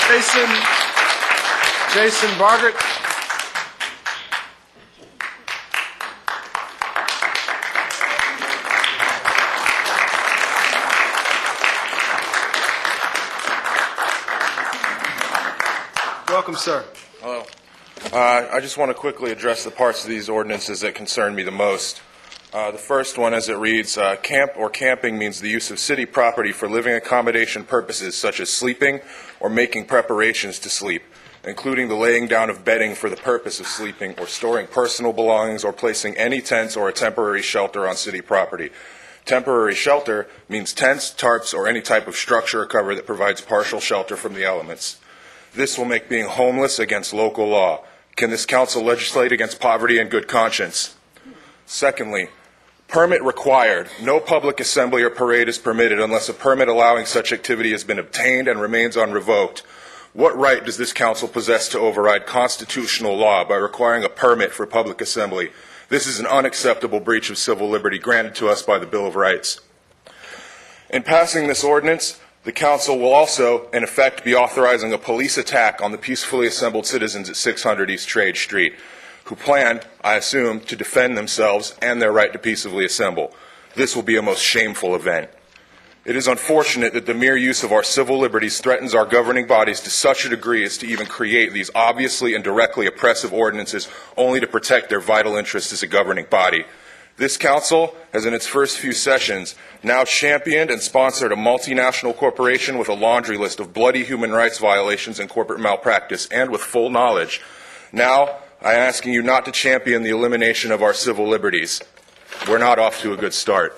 Jason Bargett. Welcome, sir. Hello. I just want to quickly address the parts of these ordinances that concern me the most. The first one, as it reads, camp or camping means the use of city property for living accommodation purposes such as sleeping or making preparations to sleep, including the laying down of bedding for the purpose of sleeping or storing personal belongings or placing any tents or a temporary shelter on city property. Temporary shelter means tents, tarps, or any type of structure or cover that provides partial shelter from the elements. This will make being homeless against local law. Can this council legislate against poverty and good conscience? Secondly, permit required. No public assembly or parade is permitted unless a permit allowing such activity has been obtained and remains unrevoked. What right does this council possess to override constitutional law by requiring a permit for public assembly? This is an unacceptable breach of civil liberty granted to us by the Bill of Rights. In passing this ordinance, the council will also, in effect, be authorizing a police attack on the peacefully assembled citizens at 600 East Trade Street, who plan, I assume, to defend themselves and their right to peaceably assemble. This will be a most shameful event. It is unfortunate that the mere use of our civil liberties threatens our governing bodies to such a degree as to even create these obviously and directly oppressive ordinances only to protect their vital interests as a governing body. This council has, in its first few sessions, now championed and sponsored a multinational corporation with a laundry list of bloody human rights violations and corporate malpractice, and with full knowledge. Now, I am asking you not to champion the elimination of our civil liberties. We're not off to a good start.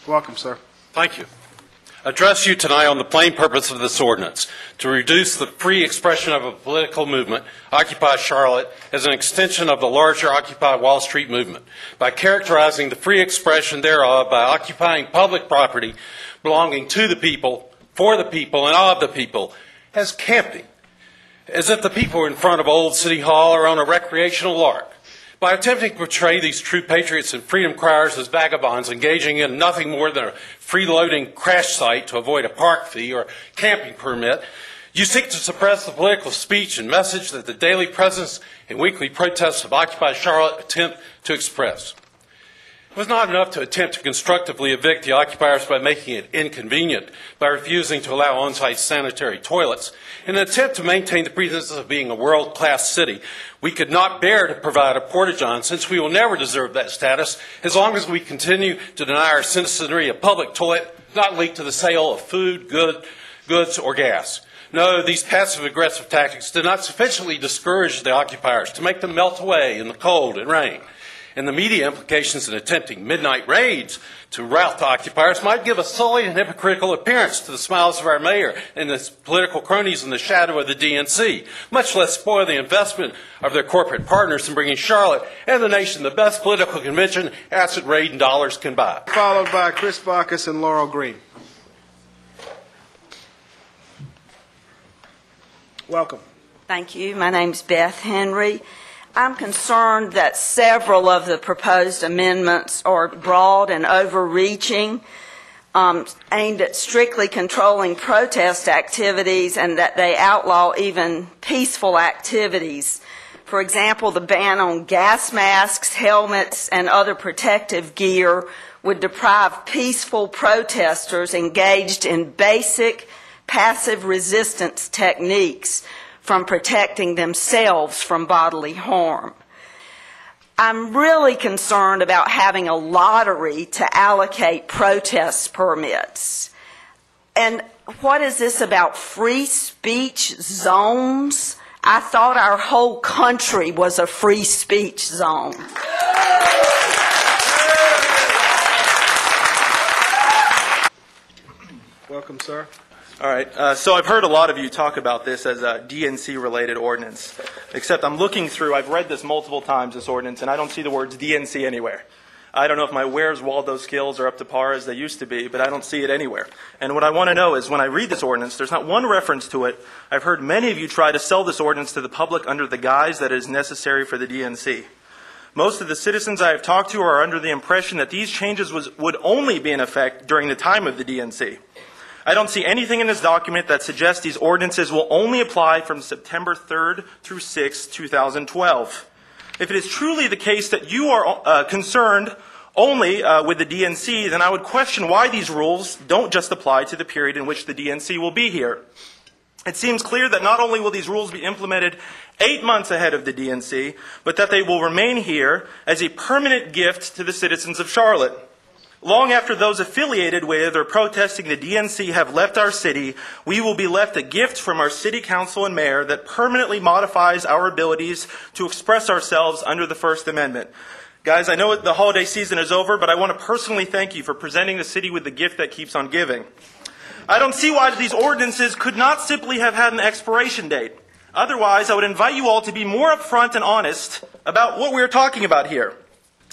Welcome, sir. Thank you. I address you tonight on the plain purpose of this ordinance, to reduce the free expression of a political movement, Occupy Charlotte, as an extension of the larger Occupy Wall Street movement, by characterizing the free expression thereof by occupying public property belonging to the people, for the people, and of the people, as camping, as if the people were in front of Old City Hall or on a recreational lark. By attempting to portray these true patriots and freedom criers as vagabonds engaging in nothing more than a freeloading crash site to avoid a park fee or camping permit, you seek to suppress the political speech and message that the daily presence and weekly protests of Occupy Charlotte attempt to express. It was not enough to attempt to constructively evict the occupiers by making it inconvenient, by refusing to allow on-site sanitary toilets. In an attempt to maintain the pretense of being a world-class city, we could not bear to provide a porta-john, since we will never deserve that status as long as we continue to deny our citizenry a public toilet not linked to the sale of food, goods, or gas. No, these passive-aggressive tactics did not sufficiently discourage the occupiers to make them melt away in the cold and rain. And the media implications in attempting midnight raids to rout the occupiers might give a sullied and hypocritical appearance to the smiles of our mayor and his political cronies in the shadow of the DNC, much less spoil the investment of their corporate partners in bringing Charlotte and the nation the best political convention acid raid dollars can buy. Followed by Chris Bacchus and Laurel Green. Welcome. Thank you. My name's Beth Henry. I'm concerned that several of the proposed amendments are broad and overreaching, aimed at strictly controlling protest activities, and that they outlaw even peaceful activities. For example, the ban on gas masks, helmets, and other protective gear would deprive peaceful protesters engaged in basic passive resistance techniques from protecting themselves from bodily harm. I'm really concerned about having a lottery to allocate protest permits. And what is this about free speech zones? I thought our whole country was a free speech zone. Welcome, sir. All right, so I've heard a lot of you talk about this as a DNC-related ordinance, except I'm looking through, I've read this multiple times, this ordinance, and I don't see the words DNC anywhere. I don't know if my Where's Waldo skills are up to par as they used to be, but I don't see it anywhere. And what I want to know is when I read this ordinance, there's not one reference to it. I've heard many of you try to sell this ordinance to the public under the guise that it is necessary for the DNC. Most of the citizens I have talked to are under the impression that these changes would only be in effect during the time of the DNC. I don't see anything in this document that suggests these ordinances will only apply from September 3rd through 6th, 2012. If it is truly the case that you are concerned only with the DNC, then I would question why these rules don't just apply to the period in which the DNC will be here. It seems clear that not only will these rules be implemented 8 months ahead of the DNC, but that they will remain here as a permanent gift to the citizens of Charlotte. Long after those affiliated with or protesting the DNC have left our city, we will be left a gift from our city council and mayor that permanently modifies our abilities to express ourselves under the First Amendment. Guys, I know the holiday season is over, but I want to personally thank you for presenting the city with the gift that keeps on giving. I don't see why these ordinances could not simply have had an expiration date. Otherwise, I would invite you all to be more upfront and honest about what we're talking about here.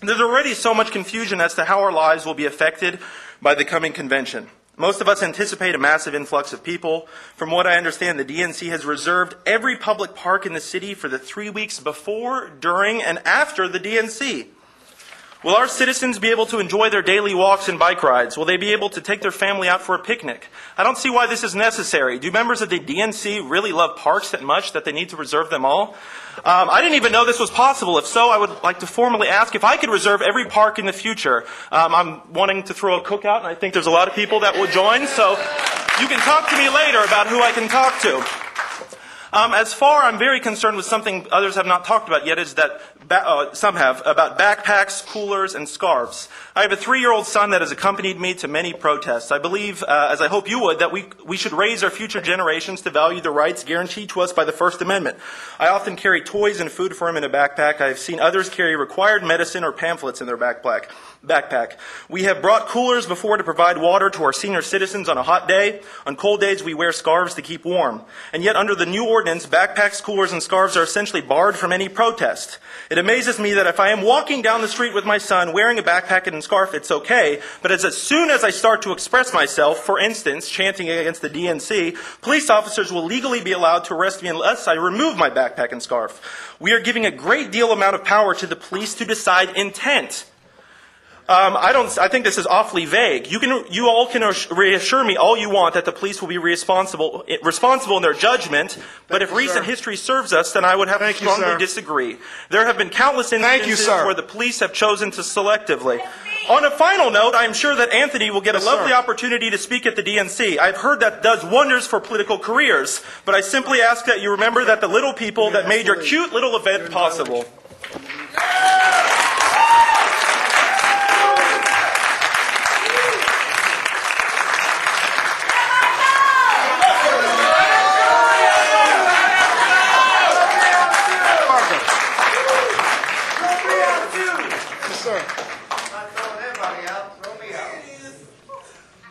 There's already so much confusion as to how our lives will be affected by the coming convention. Most of us anticipate a massive influx of people. From what I understand, the DNC has reserved every public park in the city for the 3 weeks before, during, and after the DNC. Will our citizens be able to enjoy their daily walks and bike rides? Will they be able to take their family out for a picnic? I don't see why this is necessary. Do members of the DNC really love parks that much that they need to reserve them all? I didn't even know this was possible. If so, I would like to formally ask if I could reserve every park in the future. I'm wanting to throw a cookout, and I think there's a lot of people that will join, so you can talk to me later about who I can talk to. As far, I'm very concerned with something others have not talked about yet, is that some have, about backpacks, coolers, and scarves. I have a 3-year-old son that has accompanied me to many protests. I believe, as I hope you would, that we should raise our future generations to value the rights guaranteed to us by the First Amendment. I often carry toys and food for him in a backpack. I have seen others carry required medicine or pamphlets in their backpack. We have brought coolers before to provide water to our senior citizens on a hot day. On cold days, we wear scarves to keep warm. And yet, under the new ordinance, backpacks, coolers, and scarves are essentially barred from any protest. It amazes me that if I am walking down the street with my son wearing a backpack and scarf, it's okay. But as soon as I start to express myself, for instance, chanting against the DNC, police officers will legally be allowed to arrest me unless I remove my backpack and scarf. We are giving a great deal amount of power to the police to decide intent. I think this is awfully vague. You all can reassure me all you want that the police will be responsible in their judgment, but if recent history serves us, then I would have to strongly disagree. There have been countless instances where the police have chosen to selectively. On a final note, I am sure that Anthony will get a lovely opportunity to speak at the DNC. I've heard that does wonders for political careers, but I simply ask that you remember that the little people that made your cute little event possible.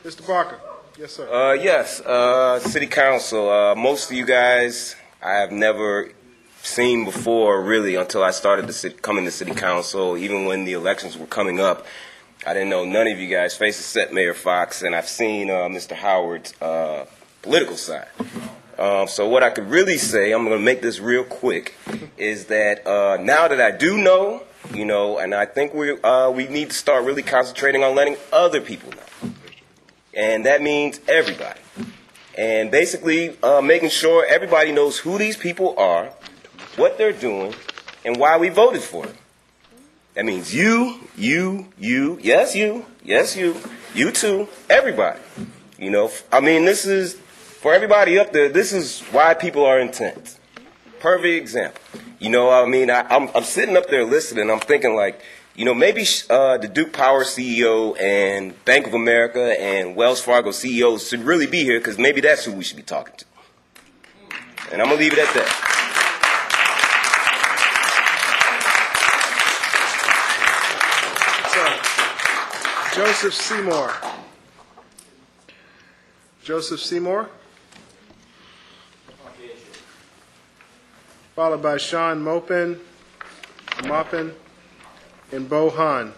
Mr. Barker. Yes, sir. Yes, City Council. Most of you guys I have never seen before, really, until I started coming to City Council. Even when the elections were coming up, I didn't know none of you guys' faces except Mayor Fox, and I've seen Mr. Howard's political side. So what I could really say, I'm going to make this real quick, is that now that I do know, and I think we need to start really concentrating on letting other people know. And that means everybody. And basically making sure everybody knows who these people are, what they're doing, and why we voted for them. That means you too, everybody. This is, for everybody up there, this is why people are intense. Perfect example. I'm sitting up there listening, I'm thinking like, maybe the Duke Power CEO and Bank of America and Wells Fargo CEOs should really be here, because maybe that's who we should be talking to. And I'm going to leave it at that. So, Joseph Seymour. Joseph Seymour. Followed by Sean Mopin, and Bo Han.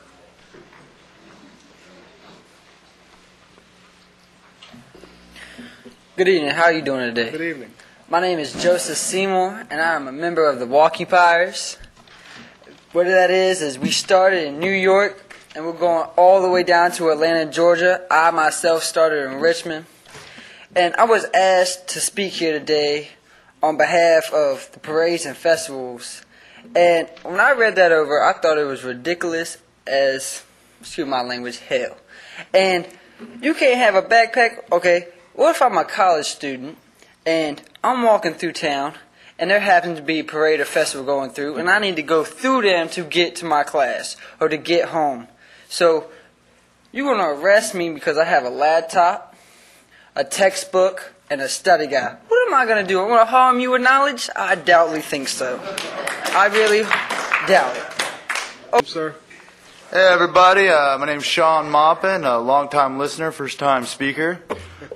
Good evening. How are you doing today? Good evening. My name is Joseph Seymour, and I am a member of the Occupiers. What that is we started in New York and we're going all the way down to Atlanta, Georgia. I myself started in Richmond. And I was asked to speak here today on behalf of the parades and festivals. And when I read that over, I thought it was ridiculous as, excuse my language, hell. And you can't have a backpack. Okay, what if I'm a college student and I'm walking through town and there happens to be a parade or festival going through and I need to go through them to get to my class or to get home. So you're going to arrest me because I have a laptop, a textbook, and a study guide. What am I going to do? I'm going to harm you with knowledge? I doubtly think so. I really doubt it. Oh, sir. Hey everybody, my name's Sean Maupin, a long-time listener, first-time speaker.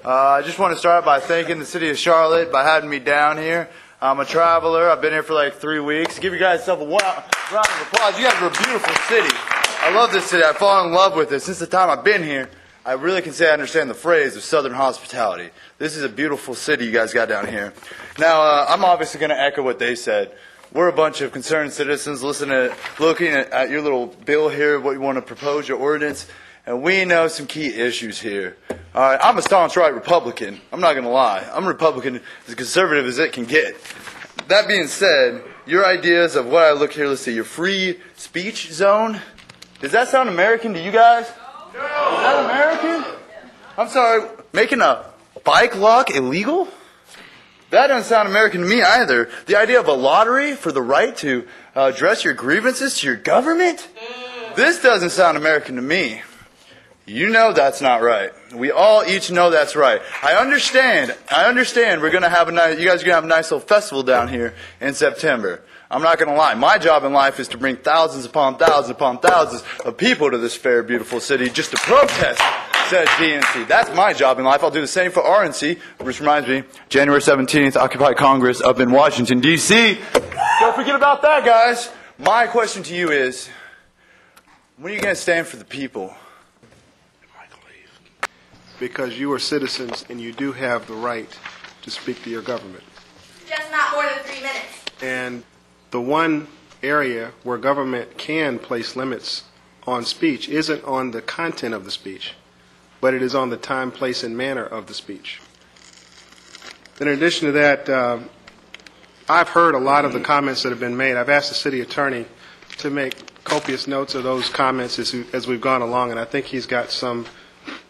I just want to start by thanking the city of Charlotte by having me down here. I'm a traveler. I've been here for like 3 weeks. Give you guys yourself a round of applause. You guys are a beautiful city. I love this city. I've fallen in love with it. Since the time I've been here, I really can say I understand the phrase of Southern hospitality. This is a beautiful city you guys got down here. Now, I'm obviously going to echo what they said. We're a bunch of concerned citizens looking at your little bill here, what you want to propose, your ordinance, and we know some key issues here. All right, I'm a staunch right Republican. I'm not going to lie. I'm a Republican as conservative as it can get. That being said, your ideas of what I look here, let's see, your free speech zone, does that sound American to you guys? No. Is that American? I'm sorry, making a bike lock illegal? That doesn't sound American to me either. The idea of a lottery for the right to address your grievances to your government? This doesn't sound American to me. You know that's not right. We all each know that's right. I understand we're going to have you guys are going to have a nice little festival down here in September. I'm not going to lie. My job in life is to bring thousands upon thousands of people to this fair, beautiful city just to protest, says DNC. That's my job in life. I'll do the same for RNC, which reminds me, January 17th, Occupy Congress up in Washington, D.C. Don't forget about that, guys. My question to you is, when are you going to stand for the people? Because you are citizens and you do have the right to speak to your government. Just not more than 3 minutes. And the one area where government can place limits on speech isn't on the content of the speech, but it is on the time, place, and manner of the speech. In addition to that, I've heard a lot of the comments that have been made. I've asked the city attorney to make copious notes of those comments as we've gone along, and I think he's got some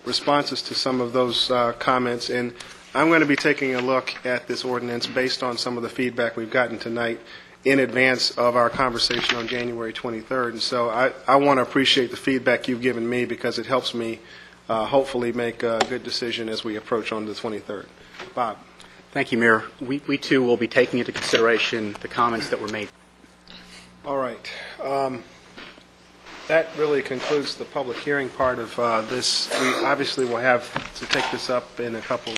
responses to some of those comments. And I'm going to be taking a look at this ordinance based on some of the feedback we've gotten tonight in advance of our conversation on January 23rd. And so I want to appreciate the feedback you've given me because it helps me hopefully make a good decision as we approach on the 23rd. Bob. Thank you, Mayor. We too will be taking into consideration the comments that were made. All right. That really concludes the public hearing part of this. We obviously will have to take this up in a couple